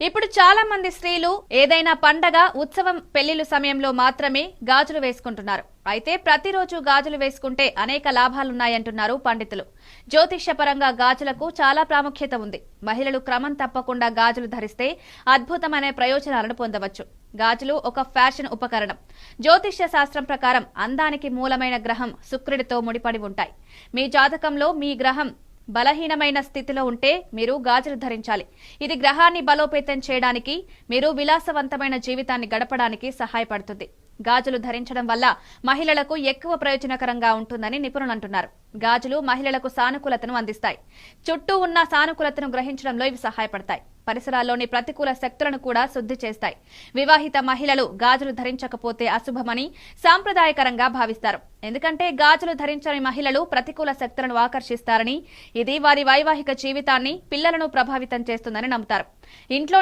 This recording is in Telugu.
ఇప్పుడు చాలా మంది స్త్రీలు ఏదైనా పండగ ఉత్సవం పెళ్లిళ్ల సమయంలో మాత్రమే గాజులు వేసుకుంటున్నారు. అయితే ప్రతిరోజు గాజులు వేసుకుంటే అనేక లాభాలున్నాయంటున్నారు పండితులు. జ్యోతిష్యపరంగా గాజులకు చాలా ప్రాముఖ్యత ఉంది. మహిళలు క్రమం తప్పకుండా గాజులు ధరిస్తే అద్భుతమైన ప్రయోజనాలను పొందవచ్చు. గాజులు ఒక ఫ్యాషన్ ఉపకరణం. జ్యోతిష్య శాస్త్రం ప్రకారం అందానికి మూలమైన గ్రహం శుక్రుడితో ముడిపడి ఉంటాయి. మీ జాతకంలో మీ గ్రహం బలహీనమైన స్థితిలో ఉంటే మీరు గాజులు ధరించాలి. ఇది గ్రహాన్ని బలోపేతం చేయడానికి, మీరు విలాసవంతమైన జీవితాన్ని గడపడానికి సహాయపడుతుంది. గాజులు ధరించడం వల్ల మహిళలకు ఎక్కువ ప్రయోజనకరంగా ఉంటుందని నిపుణులు అంటున్నారు. గాజులు మహిళలకు సానుకూలతను అందిస్తాయి. చుట్టూ ఉన్న సానుకూలతను గ్రహించడంలో ఇవి సహాయపడతాయి. పరిసరాల్లోని ప్రతికూల శక్తులను కూడా శుద్ధి చేస్తాయి. వివాహిత మహిళలు గాజులు ధరించకపోతే అశుభమని సాంప్రదాయకరంగా భావిస్తారు. ఎందుకంటే గాజులు ధరించని మహిళలు ప్రతికూల శక్తులను ఆకర్షిస్తారని, ఇది వారి వైవాహిక జీవితాన్ని, పిల్లలను ప్రభావితం చేస్తుందని నమ్ముతారు. ఇంట్లో